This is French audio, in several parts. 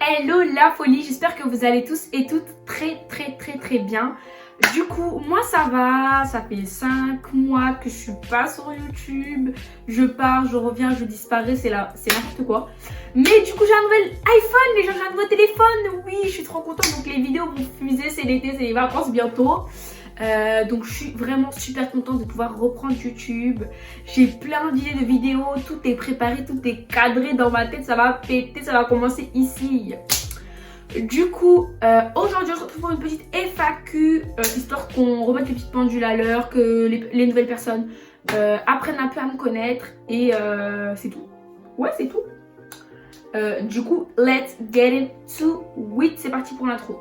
Hello la folie, j'espère que vous allez tous et toutes très bien. Du coup, moi ça va, ça fait 5 mois que je suis pas sur YouTube. Je pars, je reviens, je disparais, c'est n'importe quoi. Mais du coup j'ai un nouvel iPhone, les gens, j'ai un nouveau téléphone. Oui, je suis trop contente, donc les vidéos vont fuser, c'est l'été, c'est les vacances bientôt. Donc je suis vraiment super contente de pouvoir reprendre YouTube. J'ai plein d'idées de vidéos, tout est préparé, tout est cadré dans ma tête, ça va péter, ça va commencer ici. Du coup, aujourd'hui on se retrouve pour une petite FAQ, histoire qu'on remette les petites pendules à l'heure, que les nouvelles personnes apprennent un peu à me connaître et c'est tout. Ouais, c'est tout. Du coup, let's get into it. C'est parti pour l'intro.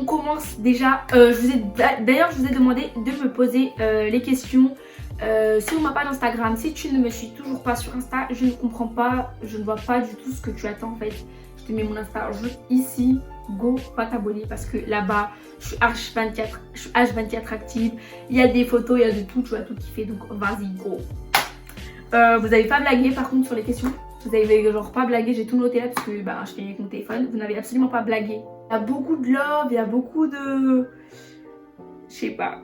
On commence déjà. D'ailleurs, je vous ai demandé de me poser les questions sur ma page Instagram. Si tu ne me suis toujours pas sur Insta, je ne comprends pas, je ne vois pas du tout ce que tu attends en fait. Je te mets mon Insta juste ici. Go, va t'abonner parce que là-bas, je suis H24 active. Il y a des photos, il y a de tout, tu vas tout kiffer. Donc vas-y, go. Vous n'avez pas blagué par contre sur les questions. Vous avez genre pas blagué, j'ai tout noté là parce que bah, je fais avec mon téléphone. Vous n'avez absolument pas blagué. Il y a beaucoup de love, il y a beaucoup de... Je sais pas.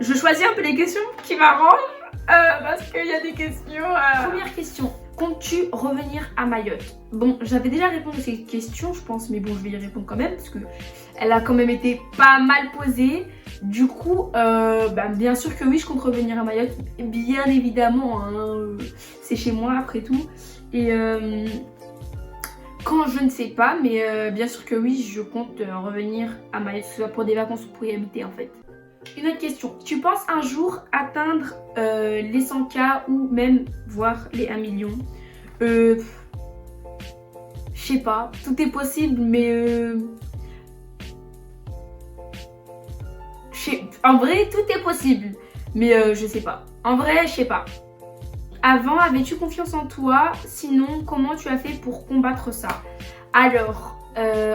Je choisis un peu les questions qui m'arrangent parce qu'il y a des questions... Première question. Comptes-tu revenir à Mayotte? Bon, j'avais déjà répondu à cette question, je pense, mais bon, je vais y répondre quand même parce que elle a quand même été pas mal posée. Du coup, bien sûr que oui, je compte revenir à Mayotte, bien évidemment, hein, c'est chez moi après tout. Et quand je ne sais pas, mais bien sûr que oui, je compte revenir à Mayotte, que ce soit pour des vacances ou pour y habiter en fait. Une autre question, tu penses un jour atteindre les 100K ou même voir les 1 million? Je sais pas, tout est possible mais en vrai tout est possible mais je sais pas. En vrai je sais pas. Avant, avais-tu confiance en toi? Sinon, comment tu as fait pour combattre ça? Alors,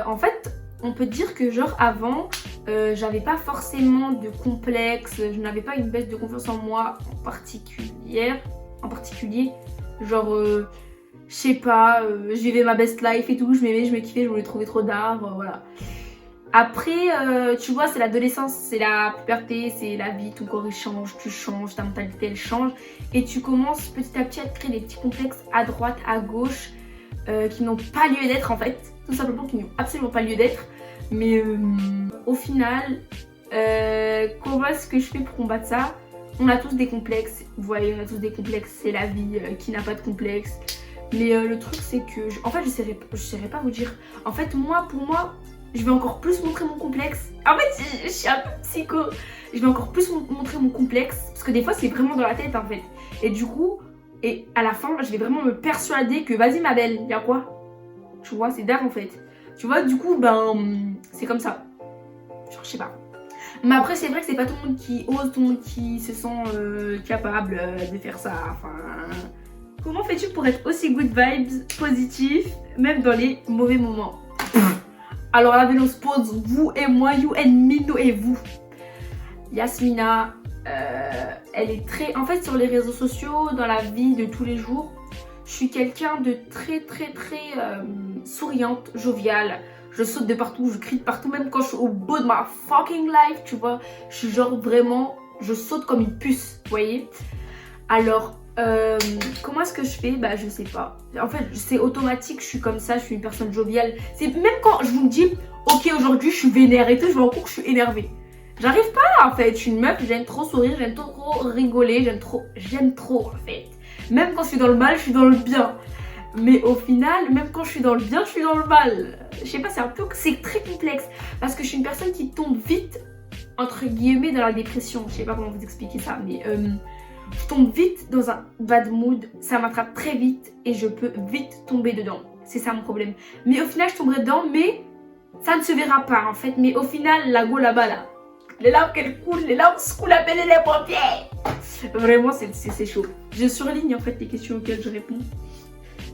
en fait, on peut dire que genre avant, j'avais pas forcément de complexe, je n'avais pas une baisse de confiance en moi en particulier. Genre, je sais pas, je vivais ma best life et tout, je m'aimais, je me kiffais, je voulais trouver trop d'art, voilà. Après, tu vois, c'est l'adolescence, c'est la puberté, c'est la vie, ton corps il change, tu changes, ta mentalité elle change. Et tu commences petit à petit à te créer des petits complexes à droite, à gauche, qui n'ont pas lieu d'être en fait. Tout simplement, qui n'ont absolument pas lieu d'être. Mais au final, comment est-ce que je fais pour combattre ça? On a tous des complexes, vous voyez, on a tous des complexes, c'est la vie, qui n'a pas de complexe. Mais le truc c'est que, en fait je saurais pas vous dire. En fait pour moi, je vais encore plus montrer mon complexe. En fait, je suis un peu psycho. Je vais encore plus montrer mon complexe. Parce que des fois, c'est vraiment dans la tête, en fait. Et du coup, et à la fin, je vais vraiment me persuader que vas-y, ma belle, y'a quoi? Tu vois, c'est d'art, en fait. Tu vois, du coup, c'est comme ça. Genre, je sais pas. Mais après, c'est vrai que c'est pas tout le monde qui ose, tout le monde qui se sent capable de faire ça. Enfin... Comment fais-tu pour être aussi good vibes, positif, même dans les mauvais moments? Alors la vidéo se pose, vous et moi, you and me, nous et vous. Yasmina, elle est très... En fait, sur les réseaux sociaux, dans la vie de tous les jours, je suis quelqu'un de très souriante, joviale. Je saute de partout, je crie de partout, même quand je suis au bout de ma fucking life, tu vois. Je suis genre vraiment... Je saute comme une puce, vous voyez. Alors... comment est-ce que je fais? Bah je sais pas. En fait c'est automatique, je suis comme ça, je suis une personne joviale. C'est même quand je vous dis ok aujourd'hui je suis vénère et tout, je vais en cours je suis énervée. J'arrive pas en fait, je suis une meuf, j'aime trop sourire, j'aime trop rigoler, j'aime trop en fait. Même quand je suis dans le mal, je suis dans le bien. Mais au final, même quand je suis dans le bien, je suis dans le mal. Je sais pas, c'est très complexe. Parce que je suis une personne qui tombe vite, entre guillemets, dans la dépression. Je sais pas comment vous expliquer ça, mais... je tombe vite dans un bad mood, ça m'attrape très vite et je peux vite tomber dedans. C'est ça mon problème. Mais au final, je tomberai dedans, mais ça ne se verra pas en fait. Mais au final, la go là-bas, là, les larmes qu'elles coulent, les larmes se coulent à peine les pompiers. Vraiment, c'est chaud. Je surligne en fait les questions auxquelles je réponds.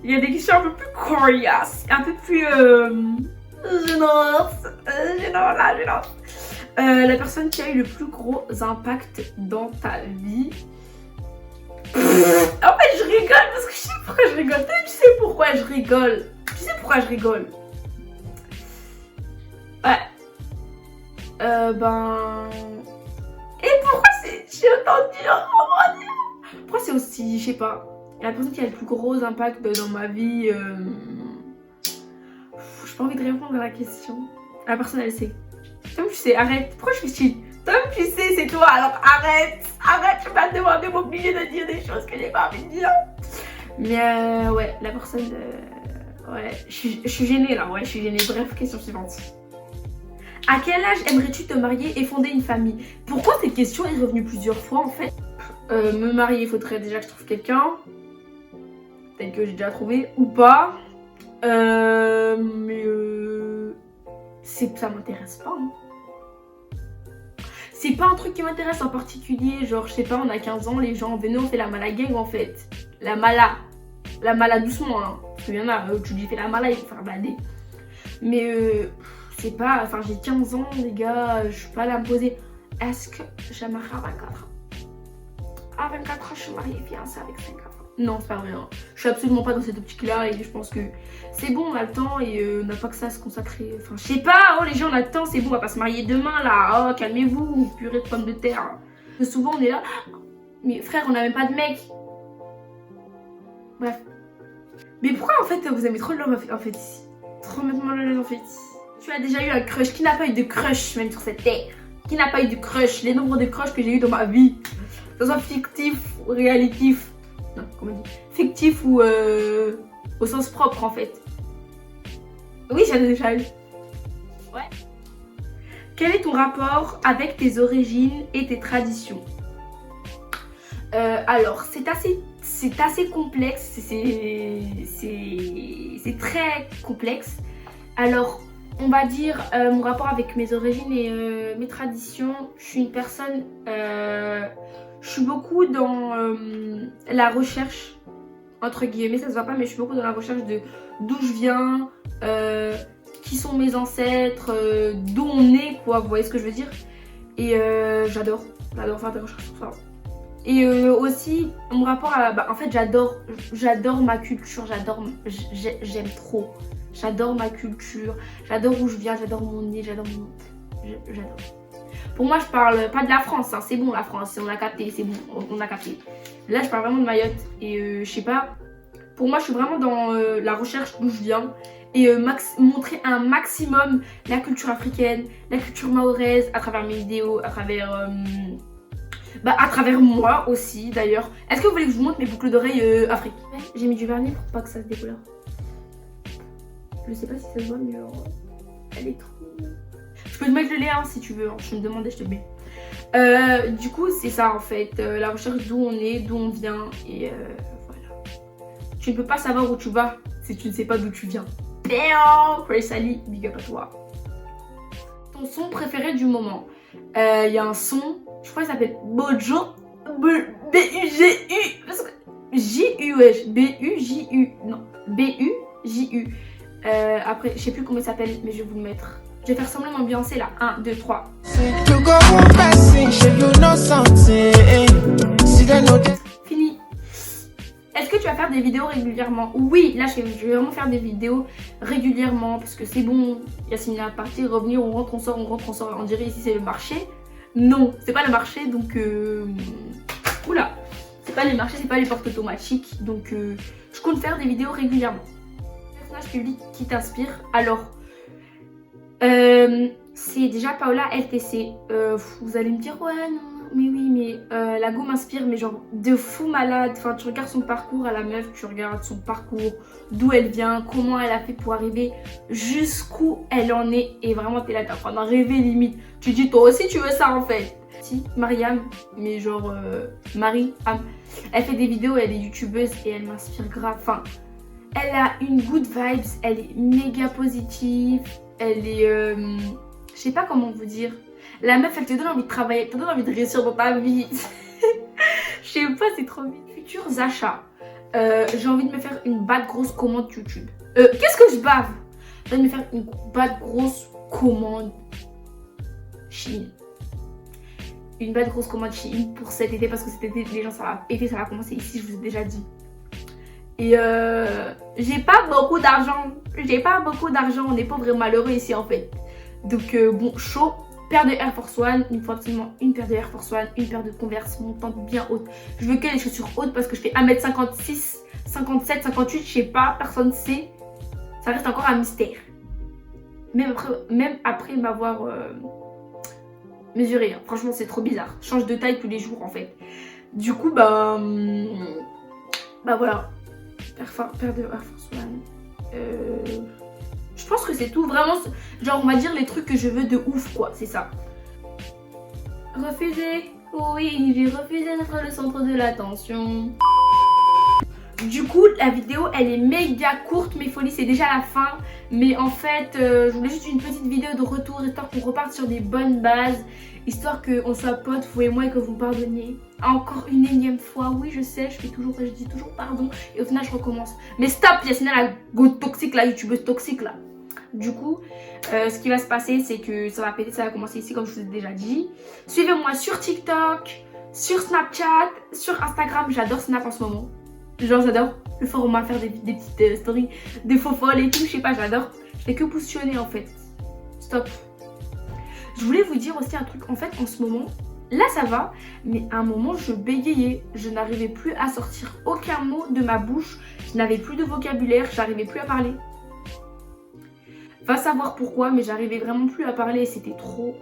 Il y a des questions un peu plus coriaces, un peu plus gênantes. La personne qui a eu le plus gros impact dans ta vie. En fait, je rigole parce que je sais pourquoi je rigole. Toi, tu sais pourquoi je rigole. Tu sais pourquoi je rigole. Ouais. Et pourquoi j'ai entendu. Pourquoi c'est aussi, je sais pas. La personne qui a le plus gros impact dans ma vie. J'ai pas envie de répondre à la question. La personne, elle sait. Tom, tu sais, arrête. Pourquoi je fais chill? Tom, tu sais, c'est toi, alors arrête. Arrête, tu vas demander m'obliger de dire des choses que j'ai pas envie de dire. Mais ouais, la personne. Ouais, je suis gênée là, ouais, je suis gênée. Bref, question suivante. À quel âge aimerais-tu te marier et fonder une famille? Pourquoi cette question est revenue plusieurs fois en fait? Me marier, il faudrait déjà que je trouve quelqu'un. Peut-être que j'ai déjà trouvé ou pas. Ça m'intéresse pas. Hein. C'est pas un truc qui m'intéresse en particulier. Genre, je sais pas, on a 15 ans, les gens, venez, on fait la mala gang en fait. La mala doucement. Hein. Parce qu'il y en a, tu dis fais la mala, il faut faire bader. Mais c'est pas. Enfin, j'ai 15 ans, les gars, je suis pas là à me poser. Est-ce que j'aimerais à 24 ans? À 24 ans, je suis mariée et fiancée avec 5 enfants. Non, c'est pas vrai. Hein. Je suis absolument pas dans cette optique-là et je pense que c'est bon, on a le temps et on n'a pas que ça à se consacrer. Enfin, je sais pas, oh les gens, on a le temps, c'est bon, on va pas se marier demain là. Oh, calmez-vous, purée de pommes de terre. Souvent, on est là. Mais frère, on n'a même pas de mec. Bref. Mais pourquoi en fait vous aimez trop le love en fait ici? Trop maintenant le love en fait. Tu as déjà eu un crush? Qui n'a pas eu de crush même sur cette terre? Qui n'a pas eu de crush? Les nombres de crush que j'ai eu dans ma vie, que ce soit fictif ou réalitif. Non, comment on dit? Fictif ou au sens propre en fait. Oui, j'en ai déjà eu. Ouais. Quel est ton rapport avec tes origines et tes traditions? Alors, c'est assez complexe, c'est très complexe. Alors, on va dire mon rapport avec mes origines et mes traditions. Je suis une personne, je suis beaucoup dans la recherche, entre guillemets, ça se voit pas, mais je suis beaucoup dans la recherche de d'où je viens, qui sont mes ancêtres, d'où on est, quoi, vous voyez ce que je veux dire. Et j'adore faire des recherches sur ça. Et aussi, mon rapport à... en fait, j'adore ma culture, j'aime trop. J'adore ma culture, j'adore où je viens, j'adore mon nez, j'adore. Pour moi, je parle pas de la France, hein, c'est bon la France, on a capté, c'est bon, on a capté. Là, je parle vraiment de Mayotte et je sais pas, pour moi, je suis vraiment dans la recherche d'où je viens et montrer un maximum la culture africaine, la culture mahoraise à travers mes vidéos, à travers moi aussi d'ailleurs. Est-ce que vous voulez que je vous montre mes boucles d'oreilles africaines? J'ai mis du vernis pour pas que ça se découleur. Je sais pas si ça se voit mais genre elle est trop... Je peux te mettre le lien hein, si tu veux, hein. Je me demande et je te le mets. Du coup c'est ça en fait, la recherche d'où on est, d'où on vient et voilà. Tu ne peux pas savoir où tu vas si tu ne sais pas d'où tu viens. Damn, Grace Ali, big up à toi. Ton son préféré du moment? Il y a un son, je crois qu'il s'appelle Bojo. B-U-G-U. J-U, wesh. B-U-J-U. Non, B-U-J-U. Après, je sais plus comment il s'appelle, mais je vais vous le mettre. Je vais faire semblant d'ambiancer là. 1, 2, 3. Fini. Est-ce que tu vas faire des vidéos régulièrement? Oui, là je vais vraiment faire des vidéos régulièrement parce que c'est bon. Yasmina à partir, revenir, on rentre, on sort, on rentre, on sort. On dirait ici c'est le marché. Non, c'est pas le marché donc. Oula, c'est pas les marchés, c'est pas les portes automatiques. Donc je compte faire des vidéos régulièrement. Personnage public qui t'inspire? Alors, c'est déjà Paola LTC. Vous allez me dire, ouais, non, mais oui, mais la go m'inspire, mais genre de fou malade. Enfin, tu regardes son parcours à la meuf, tu regardes son parcours, d'où elle vient, comment elle a fait pour arriver jusqu'où elle en est. Et vraiment, t'es là, t'es en train d'en rêver limite. Tu dis, toi aussi, tu veux ça en fait. Si, Mariam, mais genre Marie-Am. Elle fait des vidéos, elle est youtubeuse et elle m'inspire grave. Enfin, elle a une good vibes, elle est méga positive. Elle est... je sais pas comment vous dire. La meuf, elle te donne envie de travailler, elle te donne envie de réussir dans ta vie. Je sais pas, c'est trop vite. Futurs achats. J'ai envie de me faire une bad grosse commande YouTube. Qu'est-ce que je bave? J'ai envie de me faire une bad grosse commande Chine. une belle grosse commande Shein pour cet été parce que cet été, les gens, ça va commencer ici, je vous ai déjà dit. Et j'ai pas beaucoup d'argent. On est pauvres et malheureux ici en fait. Donc bon, chaud. Paire de Air Force One. Il me faut absolument une paire de Air Force One, une paire de Converse montante bien haute. Je veux que les chaussures hautes parce que je fais 1m56, 57, 58, je sais pas, personne sait. Ça reste encore un mystère. Même après m'avoir mesuré. Hein. Franchement, c'est trop bizarre. Je change de taille tous les jours en fait. Du coup, bah voilà. Paire de Air Force One. Je pense que c'est tout. Vraiment, genre, on va dire les trucs que je veux de ouf, quoi. C'est ça. Refuser. Oui, j'ai refusé d'être le centre de l'attention. Du coup, la vidéo, elle est méga courte. Mes folies, c'est déjà la fin. Mais en fait, je voulais juste une petite vidéo de retour, histoire qu'on reparte sur des bonnes bases. Histoire qu'on soit potes, vous et moi, et que vous me pardonniez. Encore une énième fois. Oui, je sais, je dis toujours pardon. Et au final, je recommence. Mais stop, Yasmina, la go toxique, la youtubeuse toxique, là. Du coup, ce qui va se passer, c'est que ça va péter, ça va commencer ici, comme je vous ai déjà dit. Suivez-moi sur TikTok, sur Snapchat, sur Instagram. J'adore Snap en ce moment. Genre, j'adore le format, faire des petites stories, des faux folles et tout. Je sais pas, j'adore. Je fais que positionner, en fait. Stop. Je voulais vous dire aussi un truc. En fait, en ce moment, là, ça va. Mais à un moment, je bégayais. Je n'arrivais plus à sortir aucun mot de ma bouche. Je n'avais plus de vocabulaire. J'arrivais plus à parler. Va savoir pourquoi, mais j'arrivais vraiment plus à parler et c'était trop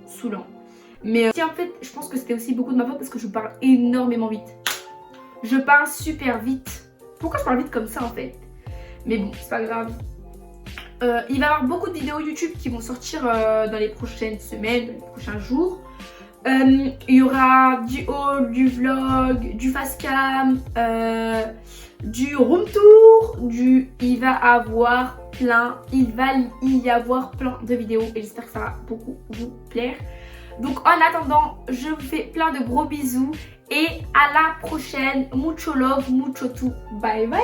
saoulant. Mais en fait, je pense que c'était aussi beaucoup de ma faute parce que je parle énormément vite. Je parle super vite. Pourquoi je parle vite comme ça en fait? Mais bon, c'est pas grave. Il va y avoir beaucoup de vidéos YouTube qui vont sortir dans les prochaines semaines, dans les prochains jours. Il y aura du haul, du vlog, du fast cam, du room tour, il va y avoir plein de vidéos et j'espère que ça va beaucoup vous plaire. Donc en attendant, je vous fais plein de gros bisous et à la prochaine. Mucho love, mucho tout. Bye bye.